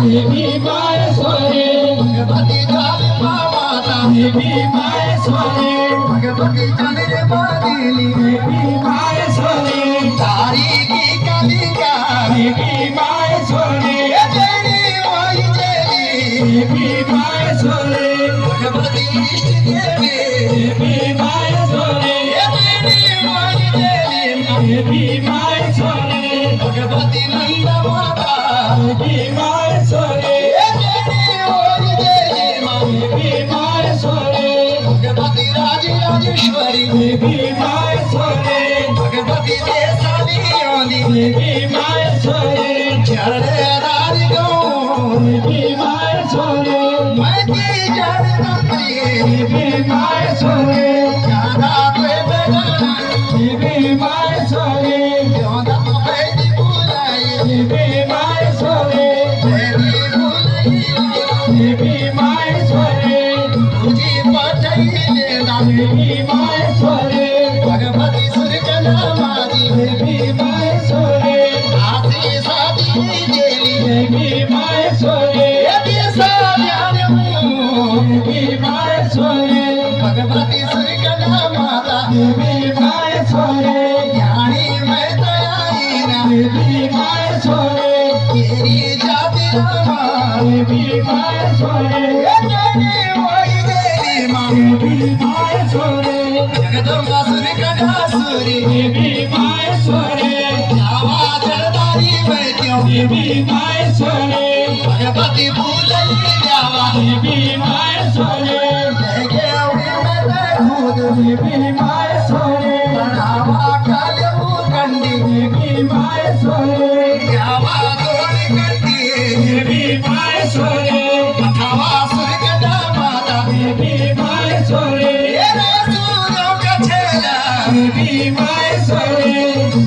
देवी माहेश्वरी भगवती जालिमा माता देवी माहेश्वरी भगवती चंद्र बादिनी देवी माहेश्वरी तारी की कालिका देवी माहेश्वरी देवी माई देवी देवी माहेश्वरी भगवती इष्ट देवी देवी माहेश्वरी देवी माई देवी देवी माहेश्वरी भगवती नंद माता देवी माहेश्वरी देवी माई देवी देवी माहेश्वरी भगवती राजेश्वरी देवी माहेश्वरी भगवती देसाली योनी देवी माहेश्वरी चरणदार गौ देवी माहेश्वरी मती चरणदारी देवी माहेश्वरी ज्यादा कोई बेगाना देवी माहेश्वरी ज्यादा कोई बुलाई देवी माहेश्वरी तेरी बुलाई देवी माहेश्वरी तुझी पठाई देना देवी माहेश्वरी भगवती सुरकला माजी देवी माहेश्वरी आसी सादी देली देवी माहेश्वरी यदि साध्यान देवी माहेश्वरी भगवती सुरकला माता देवी माहेश्वरी ज्ञानी मैं दयाईना देवी माहेश्वरी तेरी जाति रामा देवी माहेश्वरी देवी माई देवी माँ देवी माहेश्वरी जगदम्बा सुरकला सुरी देवी माहेश्वरी जावा जलदारी मैं क्यों देवी माहेश्वरी भगवती भूलई जावा देवी माहेश्वरी लेके उड़ी मैं खुद देवी माहेश्वरी बनावा कालू कंडी देवी माहेश्वरी जावा गोड़ कंडी देवी माहेश्वरी अथवा सुरकला माता देवी माहेश्वरी तेरा सूर्यों का छेला देवी माहेश्वरी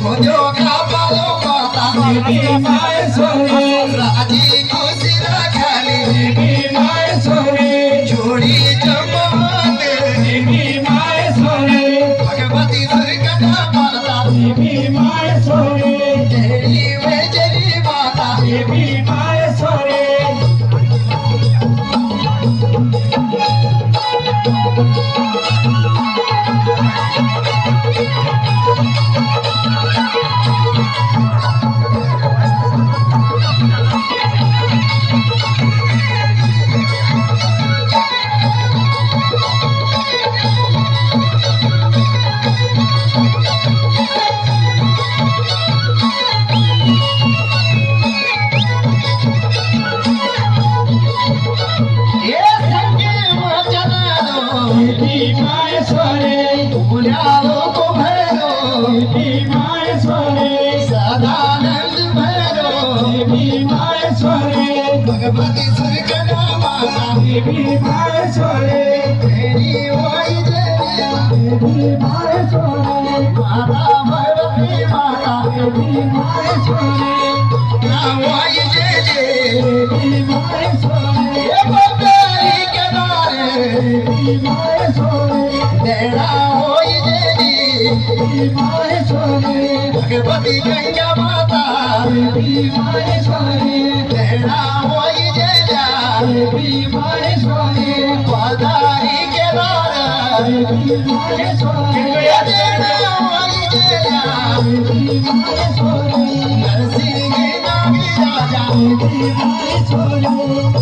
मुझो का बालो माता देवी माहेश्वरी राजी खुशी रखाली देवी माहेश्वरी जोड़ी जमाने देवी माहेश्वरी भगवती सुरकला माता देवी माहेश्वरी तेरी वेजरी माता देवी माहेश्वरी ये संगे मचना दो देवी माहेश्वरी बुलाओ को भैरो देवी माहेश्वरी सदानंद भैरो देवी माहेश्वरी भगवती सुरकला माता देवी माहेश्वरी तेरी वाई देवी देवी माहेश्वरी माता भगवती माता देवी माहेश्वरी ना वाई देवी देवी माहेश्वरी ये बंगाली के नारे देवी माहेश्वरी तेरा होई देवी देवी माहेश्वरी भगवती गंगा माता देवी माहेश्वरी तेरा होई देवी देवी माहेश्वरी पधारी के नारे देवी माहेश्वरी ये तेरा होई देवी देवी माहेश्वरी नरसिंह नामी राजा देवी माहेश्वरी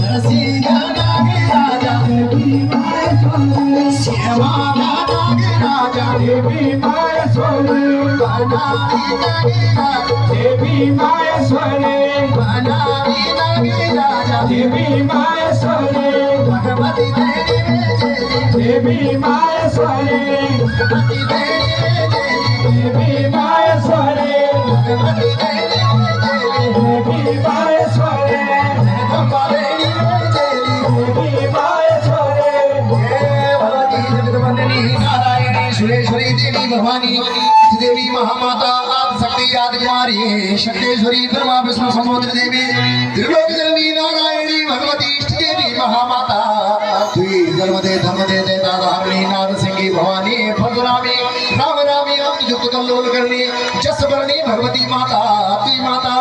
नरसिंह नामी राजा देवी माहेश्वरी श्यामा नामी राजा देवी माहेश्वरी बनारी नामी राजा देवी माहेश्वरी बनारी नामी राजा देवी माहेश्वरी भगवती देवी देवी माहेश्वरी भगवती देवी देवी माहेश्वरी भगवती देवी देवी माहेश्वरी जगदम्बा देवी देवी माहेश्वरी भगवती जगदम्बा नारायणी सुरेश्वरी देवी भवानी देवी महामाता आदि शक्ति आदि कुमारी शक्तेश्वरी ब्रह्मा विष्णु समुद्र देवी त्रिलोक जननी नारायणी भगवती इष्ट देवी महामाता तुई जन्मदे धर्मदे देता धारणी नाद सिंगी भवानी फलरामी राम रामी युक्त कल्लोल करनी जस वर्णी भगवती माता तुई माता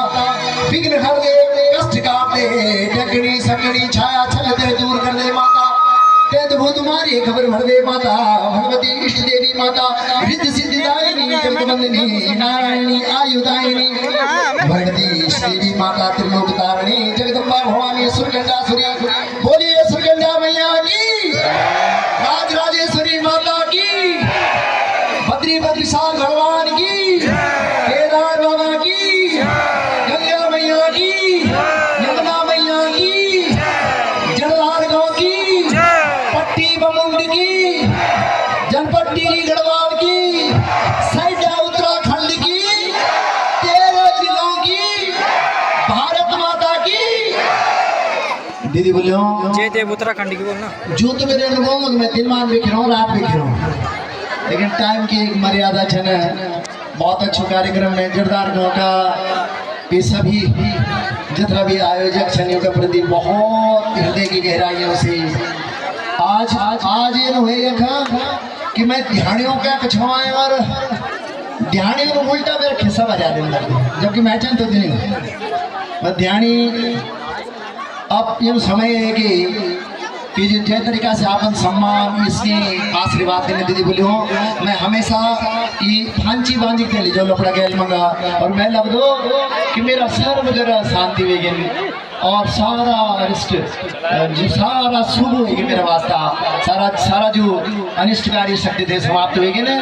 विघ्न हर दे कष्ट काट दे संगनी छाया छल दे दूर कर दे माता तेज भूत तुम्हारी खबर भर दे माता भगवती इष्ट देवी माता रिद्धि सिद्धि दायिनी जगदवंदिनी नारायणी आयुदायिनी भगवती इष्ट देवी माता त्रिलोक तारिणी जगदम्बा भवानी सुरगंडासुरी बोलिए सुरगंडा मैया की राजराजेश्वरी माता की बद्री बद्रीशाल भगवान की केदार बाबा की गंगा मैया की यमुना मैया की जलधार गांव की पट्टी बमुंड की जनपट्टी गढ़वाल की सैया उत्तराखंड की 13 जिलों की भारत माता की दीदी बोलियो जय देव उत्तराखंड की बोलना। जो तो मेरे अनुभव में मैं दिन मान देख रहा हूँ रात देख रहा हूँ लेकिन टाइम की एक मर्यादा छन है। बहुत अच्छा कार्यक्रम है जरदार गांव का ये सभी जितना भी आयोजक छनियों के प्रति बहुत हृदय की गहराइयों से आज ये हुए कि मैं ध्यानियों का कछवाएं और ध्यानियों को उल्टा मेरा खिस्सा बजा दूंगा जबकि मैं चाहता तो नहीं मैं ध्यानी अब ये समय है कि जो जय तरीका से आपन सम्मान इसके आशीर्वाद देने दीदी बोली हो मैं हमेशा ये फांची बांधी के लिए जो लपड़ा गैल मंगा और मैं लग दो कि मेरा सर्व जरा शांति वेगन और सारा अनिष्ट जो सारा शुभ होगी मेरा वास्ता सारा जो अनिष्टकारी शक्ति थे समाप्त होगी ना।